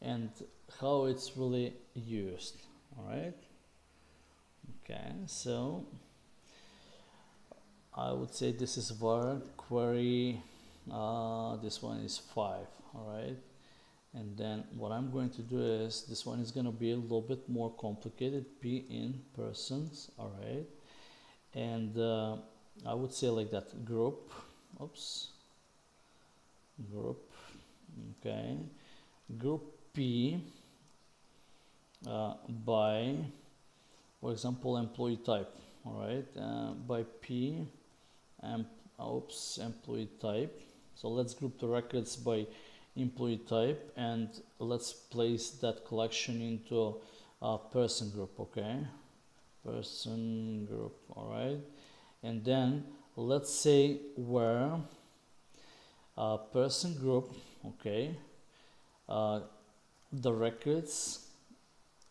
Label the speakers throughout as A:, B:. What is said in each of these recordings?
A: and how it's really used. All right. Okay, so I would say this is var query. This one is 5. All right. And then what I'm going to do is, this one is going to be a little bit more complicated. P in persons. All right. And I would say like that, group. Oops. Group. Okay. Group P by, for example, employee type. All right. By P employee type. So let's group the records by employee type, and let's place that collection into a person group. Okay, person group. All right. And then let's say where person group, okay, the records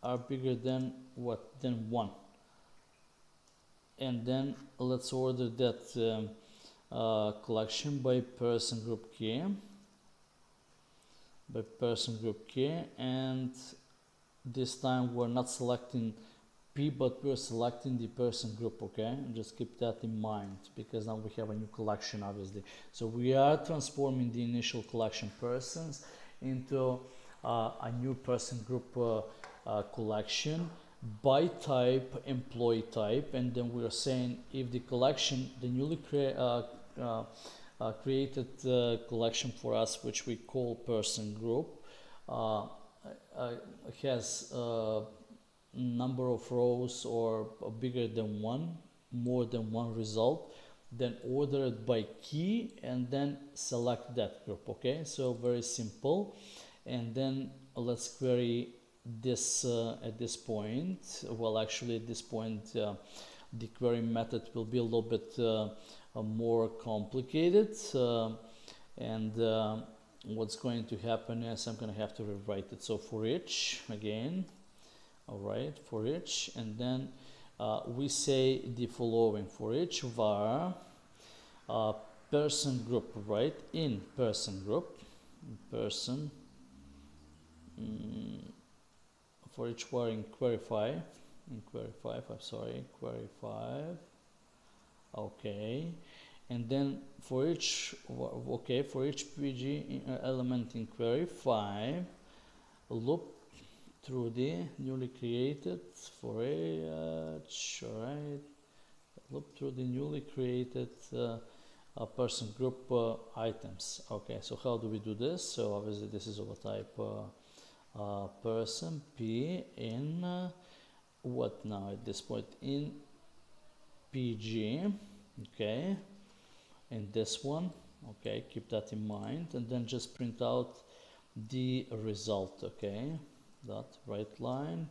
A: are bigger than what? Than 1. And then let's order that collection by person group key. By person group key, and this time we're not selecting P, but we're selecting the person group. Okay, and just keep that in mind, because now we have a new collection, obviously. So we are transforming the initial collection persons into a new person group collection by type, employee type, and then we are saying if the collection, the newly created collection for us, which we call person group, has number of rows or bigger than 1, more than 1 result, then order it by key and then select that group. Okay, so very simple. And then let's query this at this point. Well, actually at this point the query method will be a little bit more complicated, and what's going to happen is I'm going to have to rewrite it. So for each again, all right, for each, and then we say the following: for each var person group, right, in person group, person, for each var in query 5, query 5, okay, and then for each, okay, for each PG element in query 5, loop through the newly created for each, alright, loop through the newly created person group items. Okay, so how do we do this? So obviously this is of a type person P in what now at this point? In PG, okay, and this one, okay, keep that in mind, and then just print out the result. Okay, that right line,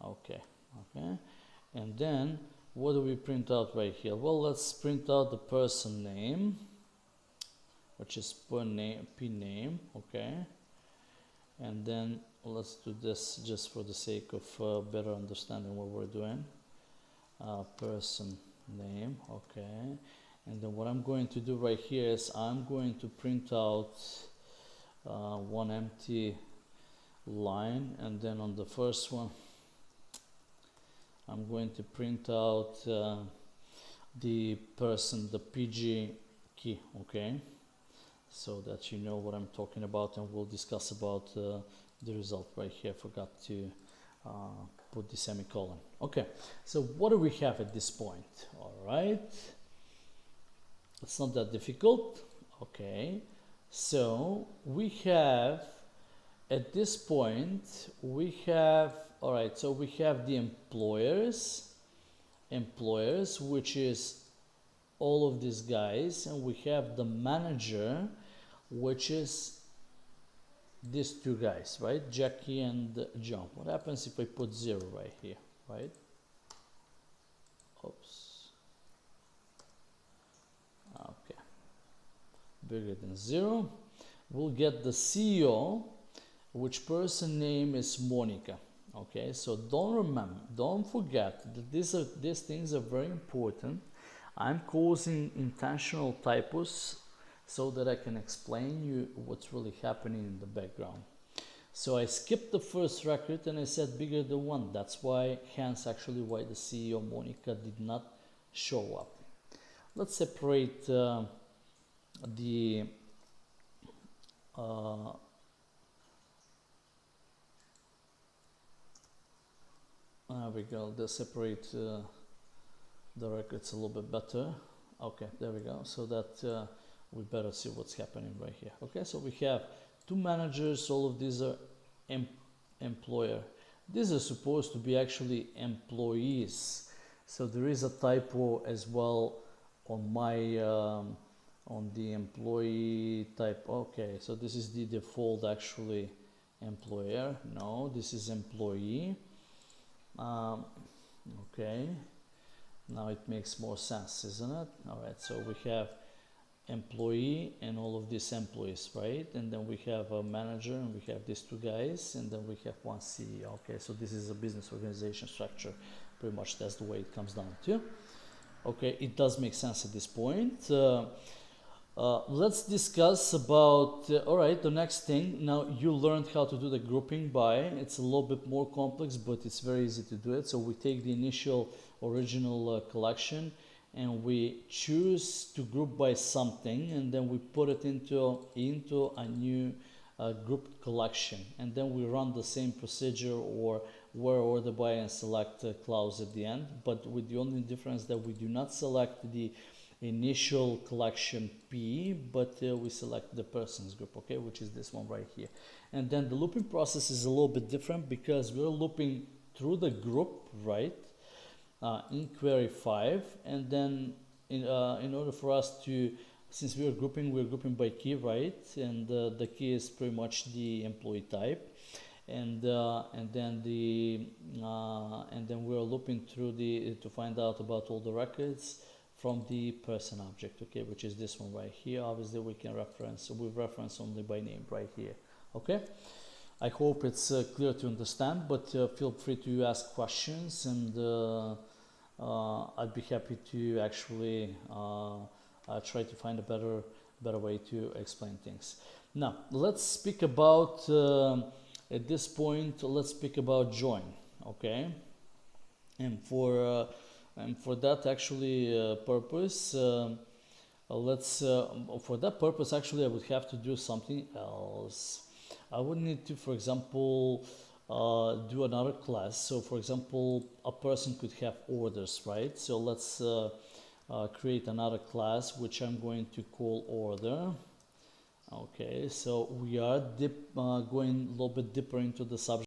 A: okay, and then what do we print out right here? Well, let's print out the person name, which is p name, okay, and then let's do this just for the sake of better understanding what we're doing. Person name, okay, and then what I'm going to do right here is I'm going to print out one empty line, and then on the first one I'm going to print out the person, the PG key, okay, so that you know what I'm talking about, and we'll discuss about the result right here. Forgot to put the semicolon. Okay, so what do we have at this point? All right, it's not that difficult. Okay, so we have at this point we have, all right, so we have the employers, which is all of these guys, and we have the manager, which is these two guys, right, Jackie and John. What happens if I put 0 right here, right? Oops. Okay, bigger than 0. We'll get the CEO, which person name is Monica. Okay, so don't forget that these things are very important. I'm causing intentional typos so that I can explain you what's really happening in the background. So I skipped the first record and I said bigger than 1. That's why, hence actually why the CEO Monica did not show up. Let's separate the there we go. Let's separate the records a little bit better. Okay, there we go. So that we better see what's happening right here. Okay, so we have 2 managers. All of these are employer. These are supposed to be actually employees. So there is a typo as well on my on the employee type. Okay, so this is the default actually employer. No, this is employee. Okay, now it makes more sense, isn't it? All right, so we have employee and all of these employees, right? And then we have a manager and we have these 2 guys and then we have 1 CEO. Okay, so this is a business organization structure. Pretty much that's the way it comes down to. Okay, it does make sense at this point. Let's discuss about, all right, the next thing. Now you learned how to do the grouping by. It's a little bit more complex, but it's very easy to do it. So we take the initial original collection and we choose to group by something, and then we put it into a new grouped collection, and then we run the same procedure or where order by and select a clause at the end, but with the only difference that we do not select the initial collection P, but we select the persons group, okay, which is this one right here. And then the looping process is a little bit different because we're looping through the group, right, in query 5, and then in order for us to, since we're grouping by key, right, and the key is pretty much the employee type, and then we're looping through the to find out about all the records from the person object, okay, which is this one right here. Obviously we can reference, we reference only by name right here, okay. I hope it's clear to understand, but feel free to ask questions, and I'd be happy to actually try to find a better way to explain things. Now let's speak about at this point, let's speak about join, okay. And for that actually purpose, for that purpose actually I would have to do something else. I would need to, for example, do another class. So for example, a person could have orders, right? So let's create another class which I'm going to call order. Okay, so we are going a little bit deeper into the subject.